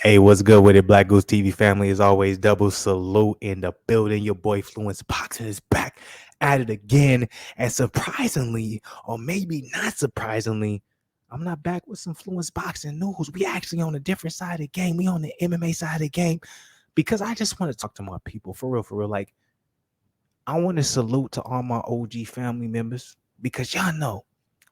Hey, what's good with it? Black Goose TV family, as always, double salute in the building. Your boy Fluence Boxing is back at it again. And surprisingly, or maybe not surprisingly, I'm not back with some Fluence Boxing news. We actually on a different side of the game. We on the MMA side of the game because I just want to talk to my people for real, for real. Like, I want to salute to all my OG family members because y'all know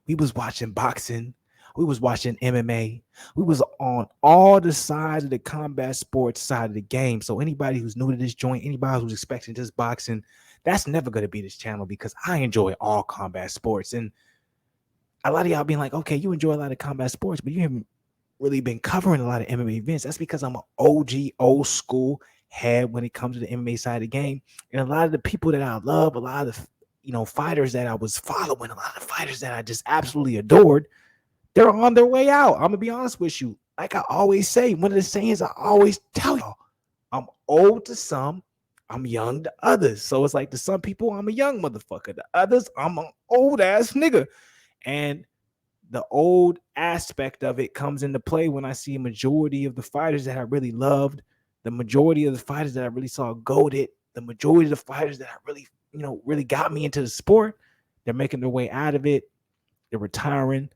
we was watching boxing, we was watching MMA, we was on all the sides of the combat sports side of the game. So anybody who's new to this joint, anybody who's expecting just boxing, that's never going to be this channel because I enjoy all combat sports. And a lot of y'all being like, okay, you enjoy a lot of combat sports, but you haven't really been covering a lot of MMA events. That's because I'm an OG, old school head when it comes to the MMA side of the game. And a lot of the people that I love, a lot of fighters that I was following, a lot of fighters that I just absolutely adored, they're on their way out. I'm gonna be honest with you. Like I always say, one of the sayings I always tell y'all, I'm old to some, I'm young to others. So it's like to some people, I'm a young motherfucker. To others, I'm an old ass nigga. And the old aspect of it comes into play when I see a majority of the fighters that I really loved, the majority of the fighters that I really saw goaded, the majority of the fighters that I really, really got me into the sport, they're making their way out of it, they're retiring,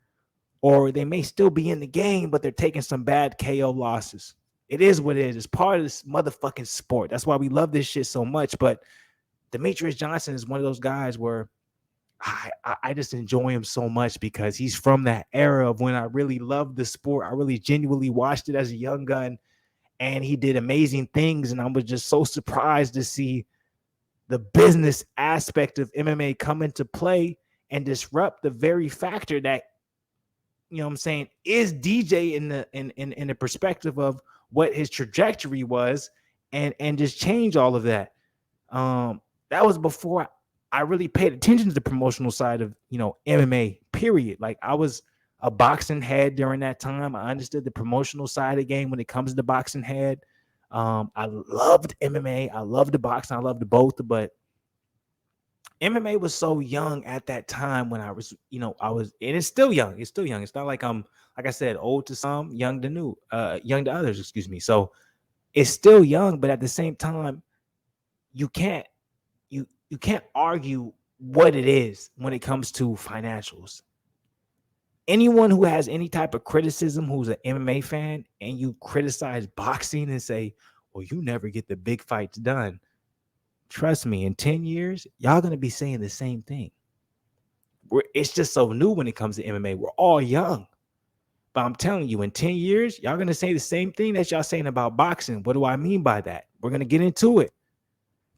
or they may still be in the game, but they're taking some bad KO losses. It is what it is. It's part of this motherfucking sport. That's why we love this shit so much. But Demetrious Johnson is one of those guys where I just enjoy him so much because he's from that era of when I really loved the sport. I really genuinely watched it as a young gun, and he did amazing things. And I was just so surprised to see the business aspect of MMA come into play and disrupt the very factor that, I'm saying, is DJ in the perspective of what his trajectory was, and just change all of that. That was before I really paid attention to the promotional side of, MMA, period. Like I was a boxing head during that time. I understood the promotional side of the game when it comes to boxing head. I loved MMA. I loved the boxing. I loved both, but MMA was so young at that time when I was, and it's still young. It's still young. It's not like I'm, like I said, old to some, young to others, excuse me. So it's still young, but at the same time, you can't you can't argue what it is when it comes to financials. Anyone who has any type of criticism who's an MMA fan and you criticize boxing and say, well, you never get the big fights done. Trust me, in 10 years, y'all going to be saying the same thing. It's just so new when it comes to MMA. We're all young. But I'm telling you, in 10 years, y'all going to say the same thing that y'all saying about boxing. What do I mean by that? We're going to get into it.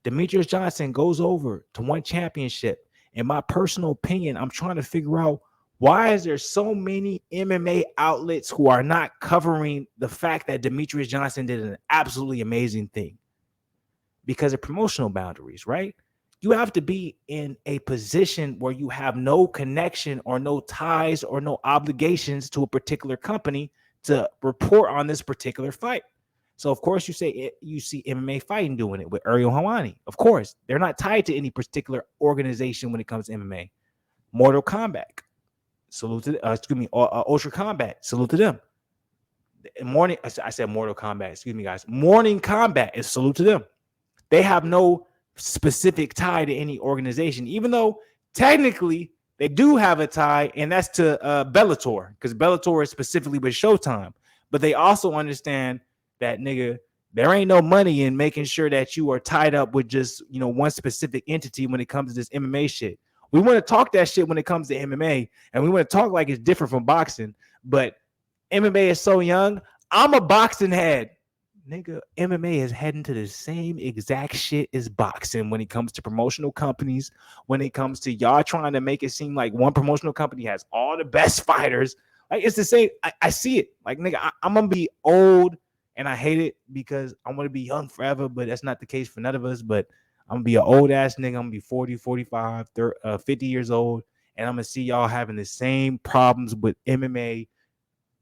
Demetrious Johnson goes over to one championship. In my personal opinion, I'm trying to figure out, why is there so many MMA outlets who are not covering the fact that Demetrious Johnson did an absolutely amazing thing? Because of promotional boundaries, right? You have to be in a position where you have no connection or no ties or no obligations to a particular company to report on this particular fight. So, of course, you see MMA fighting doing it with Ariel Helwani. Of course, they're not tied to any particular organization when it comes to MMA. Mortal Kombat, salute to, Ultra Combat, salute to them. I said Mortal Kombat, excuse me, guys. Morning Combat is salute to them. They have no specific tie to any organization, even though technically they do have a tie, and that's to Bellator, because Bellator is specifically with Showtime. But they also understand that, nigga, there ain't no money in making sure that you are tied up with just, one specific entity when it comes to this MMA shit. We want to talk that shit when it comes to MMA, and we want to talk like it's different from boxing, but MMA is so young. I'm a boxing head. Nigga, MMA is heading to the same exact shit as boxing when it comes to promotional companies, when it comes to y'all trying to make it seem like one promotional company has all the best fighters. Like, it's the same. I see it. Like, nigga, I'm going to be old, and I hate it because I want to be young forever, but that's not the case for none of us. But I'm going to be an old ass nigga. I'm going to be 40, 45, 30, 50 years old, and I'm going to see y'all having the same problems with MMA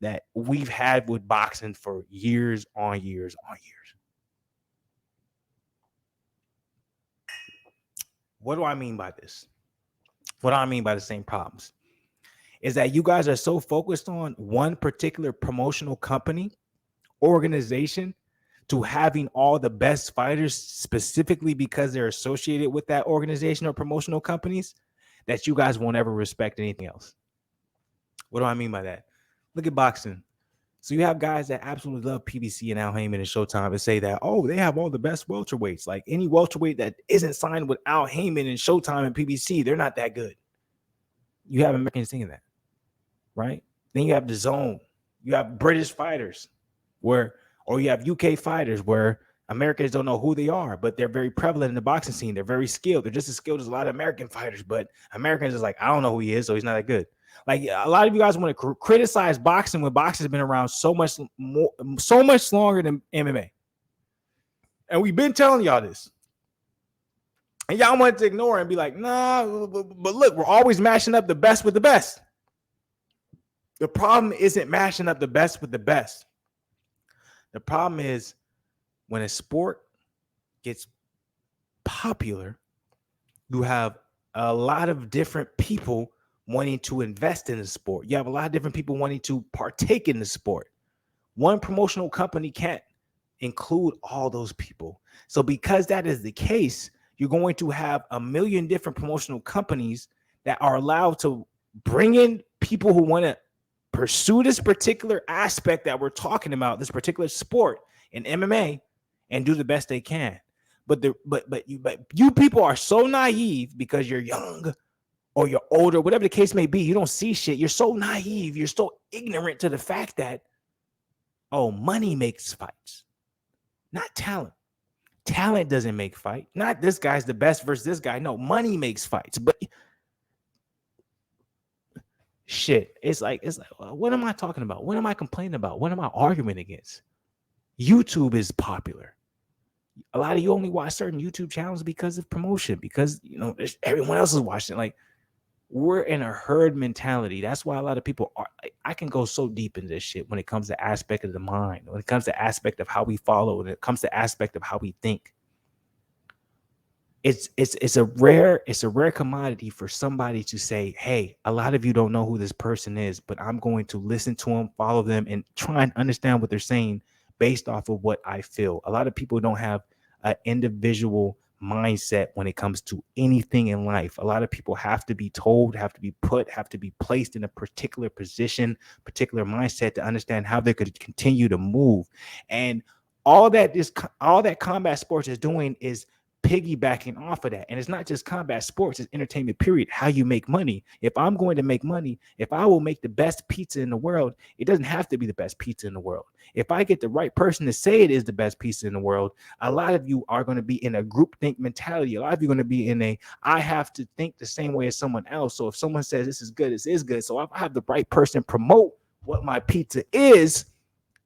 that we've had with boxing for years on years on years. What do I mean by this? What do I mean by the same problems? Is that you guys are so focused on one particular promotional company organization to having all the best fighters specifically because they're associated with that organization or promotional companies that you guys won't ever respect anything else. What do I mean by that? Look at boxing. So you have guys that absolutely love PBC and Al Heyman and Showtime and say that, oh, they have all the best welterweights. Like any welterweight that isn't signed with Al Heyman and Showtime and PBC, they're not that good. You have Americans saying that, right? Then you have the Zone. You have British fighters or you have UK fighters where Americans don't know who they are, but they're very prevalent in the boxing scene. They're very skilled. They're just as skilled as a lot of American fighters, but Americans is like, I don't know who he is, so he's not that good. Like a lot of you guys want to criticize boxing when boxing has been around so much longer than MMA. And we've been telling y'all this. And y'all want to ignore it and be like, nah, but look, we're always mashing up the best with the best. The problem isn't mashing up the best with the best. The problem is when a sport gets popular, you have a lot of different people wanting to invest in the sport. You have a lot of different people wanting to partake in the sport. One promotional company can't include all those people. So because that is the case, you're going to have a million different promotional companies that are allowed to bring in people who want to pursue this particular aspect that we're talking about, this particular sport in MMA, and do the best they can. But you people are so naive because you're young or you're older, whatever the case may be. You don't see shit. You're so naive. You're so ignorant to the fact that, oh, money makes fights, not talent. Talent doesn't make fight. Not this guy's the best versus this guy. No, money makes fights. But shit, it's like, what am I talking about? What am I complaining about? What am I arguing against? YouTube is popular. A lot of you only watch certain YouTube channels because of promotion, because everyone else is watching. Like, we're in a herd mentality. That's why a lot of people are. Like, I can go so deep into this shit when it comes to aspect of the mind, when it comes to aspect of how we follow, when it comes to aspect of how we think. It's a rare commodity for somebody to say, hey, a lot of you don't know who this person is, but I'm going to listen to them, follow them, and try and understand what they're saying based off of what I feel. A lot of people don't have an individual mindset when it comes to anything in life. A lot of people have to be told, have to be placed in a particular position, particular mindset to understand how they could continue to move. And all that combat sports is doing is piggybacking off of that. And it's not just combat sports, it's entertainment, period. How you make money. If I'm going to make money, if I will make the best pizza in the world, it doesn't have to be the best pizza in the world. If I get the right person to say it is the best pizza in the world, a lot of you are going to be in a groupthink mentality. A lot of you are going to be in I have to think the same way as someone else. So if someone says this is good, this is good. So if I have the right person promote what my pizza is,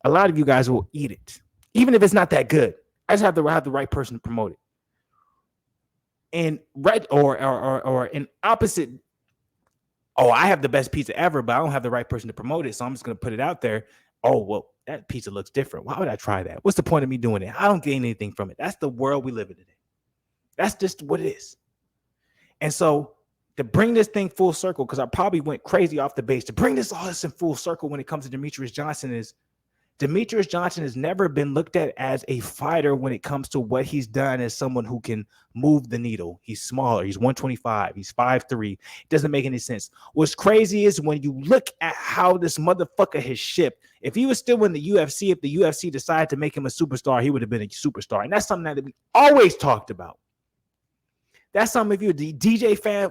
a lot of you guys will eat it, even if it's not that good. I just have to have the right person to promote it. And right or an opposite, oh, I have the best pizza ever, but I don't have the right person to promote it, so I'm just going to put it out there. Oh, well, that pizza looks different. Why would I try that? What's the point of me doing it? I don't gain anything from it. That's the world we live in today. That's just what it is. And so to bring this thing full circle, because I probably went crazy off the base, to bring all this in full circle when it comes to Demetrious Johnson is, Demetrious Johnson has never been looked at as a fighter when it comes to what he's done as someone who can move the needle. He's smaller. He's 125. He's 5'3". It doesn't make any sense. What's crazy is when you look at how this motherfucker has shipped. If he was still in the UFC, if the UFC decided to make him a superstar, he would have been a superstar. And that's something that we always talked about. That's something, if you're a DJ fan,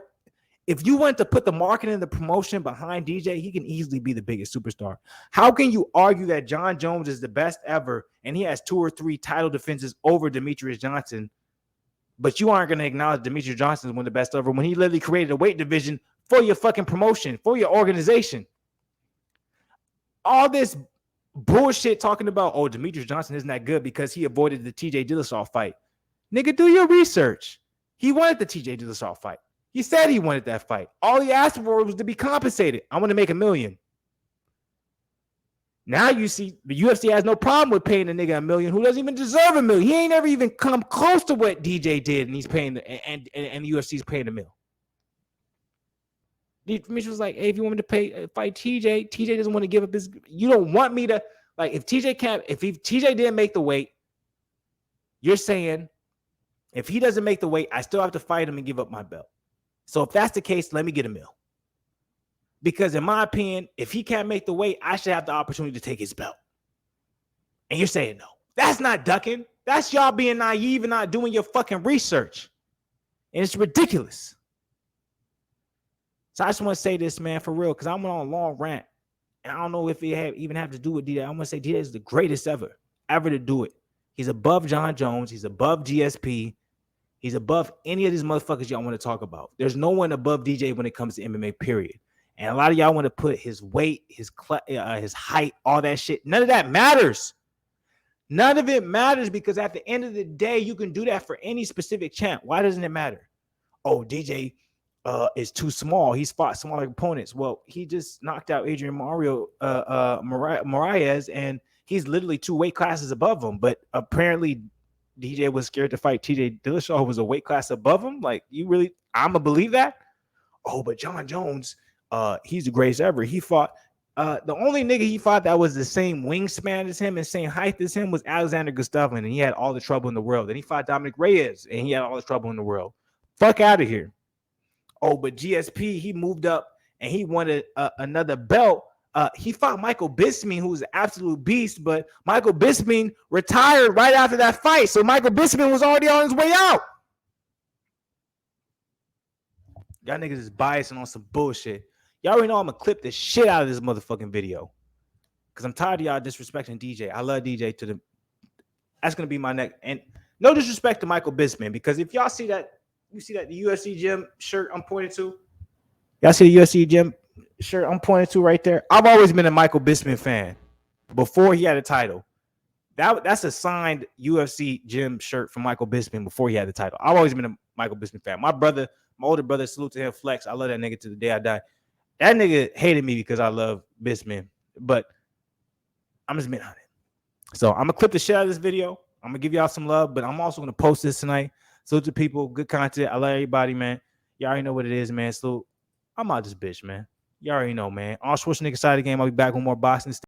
if you want to put the marketing and the promotion behind DJ, he can easily be the biggest superstar. How can you argue that John Jones is the best ever and he has 2 or 3 title defenses over Demetrious Johnson, but you aren't going to acknowledge Demetrious Johnson is one of the best ever when he literally created a weight division for your fucking promotion, for your organization? All this bullshit talking about, oh, Demetrious Johnson isn't that good because he avoided the TJ Dillashaw fight. Nigga, do your research. He wanted the TJ Dillashaw fight. He said he wanted that fight. All he asked for was to be compensated. I want to make $1 million. Now you see the UFC has no problem with paying a nigga $1 million who doesn't even deserve $1 million. He ain't never even come close to what DJ did, and he's paying and the UFC's paying $1 million. Mitch was like, hey, if you want me to fight TJ doesn't want to give up his. You don't want me to. Like if TJ didn't make the weight, you're saying if he doesn't make the weight, I still have to fight him and give up my belt. So if that's the case, let me get a meal. Because in my opinion, if he can't make the weight, I should have the opportunity to take his belt. And you're saying no. That's not ducking. That's y'all being naive and not doing your fucking research. And it's ridiculous. So I just want to say this, man, for real, because I went on a long rant. And I don't know if it even have to do with DJ. I'm going to say DJ is the greatest ever to do it. He's above John Jones. He's above GSP. He's above any of these motherfuckers y'all want to talk about. There's no one above DJ when it comes to MMA, period. And a lot of y'all want to put his weight, his height, all that shit. None of that matters. None of it matters because at the end of the day, you can do that for any specific champ. Why doesn't it matter? Oh, DJ is too small. He's fought smaller opponents. Well, he just knocked out Adrian Moraes, and he's literally 2 weight classes above him. But apparently, DJ was scared to fight TJ Dillashaw, who was a weight class above him. Like, I'ma believe that? Oh, but John Jones, he's the greatest ever. He fought. The only nigga he fought that was the same wingspan as him and same height as him was Alexander Gustafsson, and he had all the trouble in the world. Then he fought Dominic Reyes, and he had all the trouble in the world. Fuck out of here. Oh, but GSP, he moved up, and he wanted another belt. He fought Michael Bisping, who was an absolute beast, but Michael Bisping retired right after that fight, so Michael Bisping was already on his way out. Y'all niggas is biasing on some bullshit. Y'all already know I'm going to clip the shit out of this motherfucking video. Because I'm tired of y'all disrespecting DJ. I love DJ to the... That's going to be my next... And no disrespect to Michael Bisping, because if y'all see that, the UFC gym shirt I'm pointing to? Y'all see the UFC gym shirt I'm pointing to right there? I've always been a Michael Bisping fan before he had a title. That's a signed UFC gym shirt from Michael Bisping before he had the title. I've always been a Michael Bisping fan. My older brother, salute to him, Flex. I love that nigga to the day I die. That nigga hated me because I love Bisping, but I'm just being honest. So I'm going to clip the shit out of this video. I'm going to give y'all some love, but I'm also going to post this tonight. Salute to people, good content. I love everybody, man. Y'all already know what it is, man. Salute. I'm out this bitch, man. Y'all already know, man. On Schwarzenegger side of the game, I'll be back with more boxing.